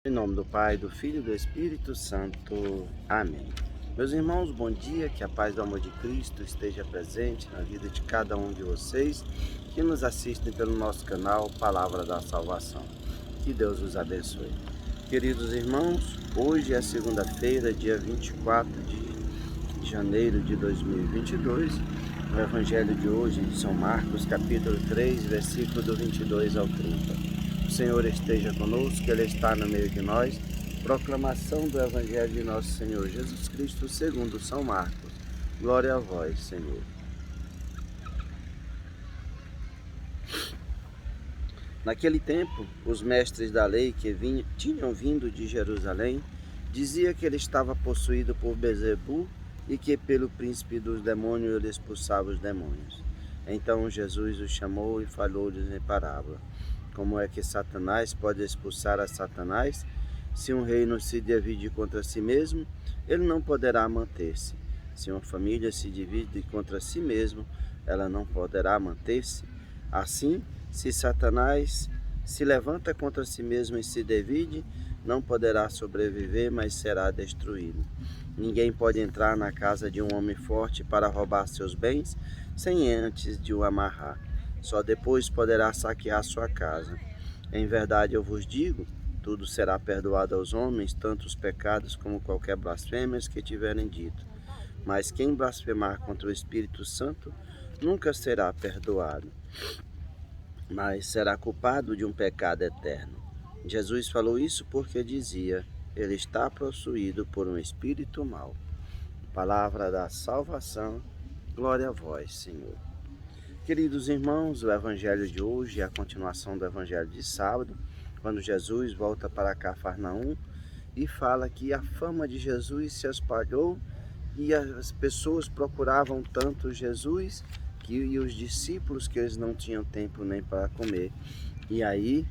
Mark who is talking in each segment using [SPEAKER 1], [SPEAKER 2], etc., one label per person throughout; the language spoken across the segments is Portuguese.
[SPEAKER 1] Em nome do Pai, do Filho e do Espírito Santo. Amém. Meus irmãos, bom dia, que a paz do amor de Cristo esteja presente na vida de cada um de vocês que nos assistem pelo nosso canal Palavra da Salvação. Que Deus os abençoe. Queridos irmãos, hoje é segunda-feira, dia 24 de janeiro de 2022. O Evangelho de hoje de São Marcos, capítulo 3, versículo do 22 ao 30. O Senhor esteja conosco, Ele está no meio de nós. Proclamação do Evangelho de nosso Senhor Jesus Cristo segundo São Marcos. Glória a vós, Senhor. Naquele tempo, os mestres da lei que tinham vindo de Jerusalém, dizia que ele estava possuído por Beelzebul e que pelo príncipe dos demônios ele expulsava os demônios. Então Jesus os chamou e falou-lhes em parábola. Como é que Satanás pode expulsar a Satanás? Se um reino se divide contra si mesmo, ele não poderá manter-se. Se uma família se divide contra si mesmo, ela não poderá manter-se. Assim, se Satanás se levanta contra si mesmo e se divide, não poderá sobreviver, mas será destruído. Ninguém pode entrar na casa de um homem forte para roubar seus bens, sem antes de o amarrar. Só depois poderá saquear sua casa. Em verdade eu vos digo, tudo será perdoado aos homens, tanto os pecados como qualquer blasfêmia que tiverem dito. Mas quem blasfemar contra o Espírito Santo nunca será perdoado, mas será culpado de um pecado eterno. Jesus falou isso porque dizia, ele está possuído por um espírito mau. Palavra da salvação, glória a vós, Senhor. Queridos irmãos, o Evangelho de hoje é a continuação do Evangelho de sábado, quando Jesus volta para Cafarnaum e fala que a fama de Jesus se espalhou e as pessoas procuravam tanto Jesus e os discípulos que eles não tinham tempo nem para comer. E aí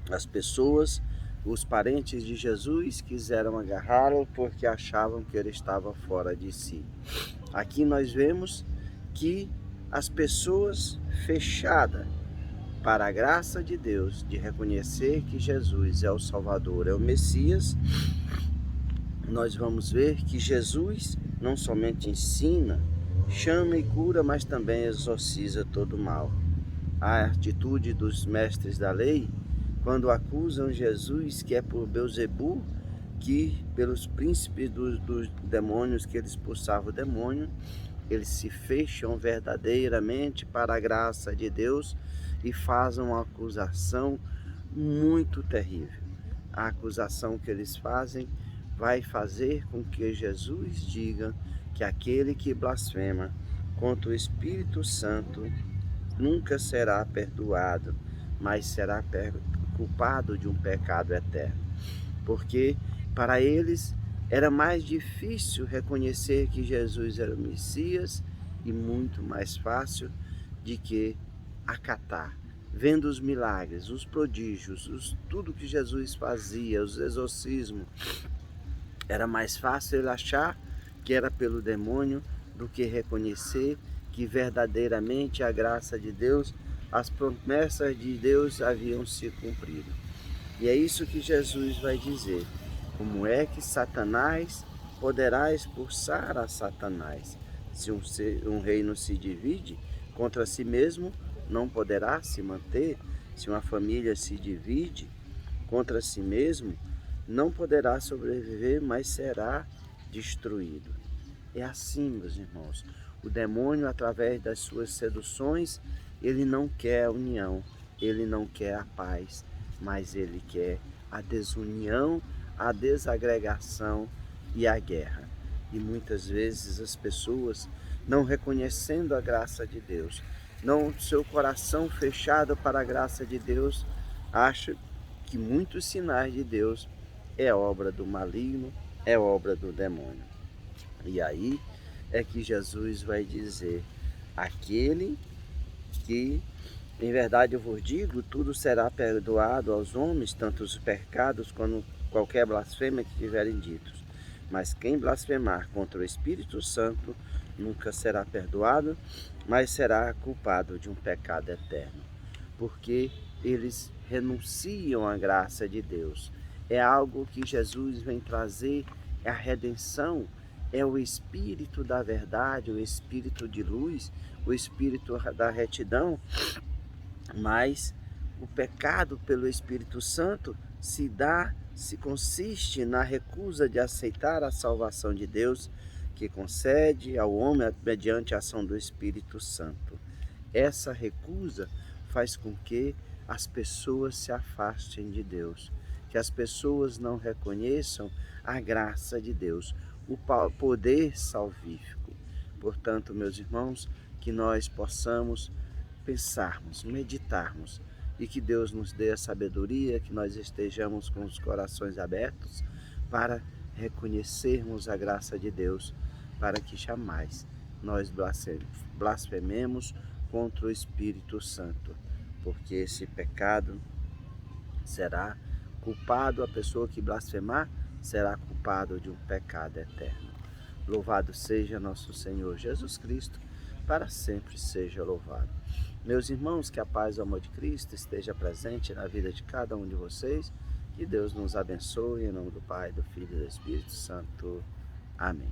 [SPEAKER 1] as pessoas, os parentes de Jesus, quiseram agarrá-lo porque achavam que ele estava fora de si. Aqui nós vemos que as pessoas fechadas para a graça de Deus, de reconhecer que Jesus é o Salvador, é o Messias, nós vamos ver que Jesus não somente ensina, chama e cura, mas também exorciza todo mal. A atitude dos mestres da lei, quando acusam Jesus que é por Beelzebul, que pelos príncipes dos demônios que ele expulsava o demônio, eles se fecham verdadeiramente para a graça de Deus e fazem uma acusação muito terrível. A acusação que eles fazem vai fazer com que Jesus diga que aquele que blasfema contra o Espírito Santo nunca será perdoado, mas será culpado de um pecado eterno. Porque para eles era mais difícil reconhecer que Jesus era o Messias e muito mais fácil de que acatar. Vendo os milagres, os prodígios, tudo que Jesus fazia, os exorcismos, era mais fácil ele achar que era pelo demônio do que reconhecer que verdadeiramente a graça de Deus, as promessas de Deus haviam se cumprido. E é isso que Jesus vai dizer. Como é que Satanás poderá expulsar a Satanás? Se um reino se divide contra si mesmo, não poderá se manter. Se uma família se divide contra si mesmo, não poderá sobreviver, mas será destruído. É assim, meus irmãos. O demônio, através das suas seduções, ele não quer a união, ele não quer a paz, mas ele quer a desunião, a desagregação e a guerra. E muitas vezes as pessoas, não reconhecendo a graça de Deus, não seu coração fechado para a graça de Deus, acham que muitos sinais de Deus é obra do maligno, é obra do demônio. E aí é que Jesus vai dizer, aquele que, em verdade eu vos digo, tudo será perdoado aos homens, tanto os pecados quanto qualquer blasfêmia que tiverem ditos. Mas quem blasfemar contra o Espírito Santo nunca será perdoado, mas será culpado de um pecado eterno. Porque eles renunciam à graça de Deus. é algo que Jesus vem trazer, é a redenção, é o Espírito da verdade, o Espírito de luz, o Espírito da retidão, mas o pecado pelo Espírito Santo se consiste na recusa de aceitar a salvação de Deus, que concede ao homem mediante a ação do Espírito Santo. Essa recusa faz com que as pessoas se afastem de Deus, que as pessoas não reconheçam a graça de Deus, o poder salvífico. Portanto, meus irmãos, que nós possamos pensarmos, meditarmos e que Deus nos dê a sabedoria, que nós estejamos com os corações abertos para reconhecermos a graça de Deus, para que jamais nós blasfememos contra o Espírito Santo, porque esse pecado será culpado, a pessoa que blasfemar será culpado de um pecado eterno. Louvado seja nosso Senhor Jesus Cristo, para sempre seja louvado. Meus irmãos, que a paz e o amor de Cristo esteja presente na vida de cada um de vocês. Que Deus nos abençoe, em nome do Pai, do Filho e do Espírito Santo. Amém.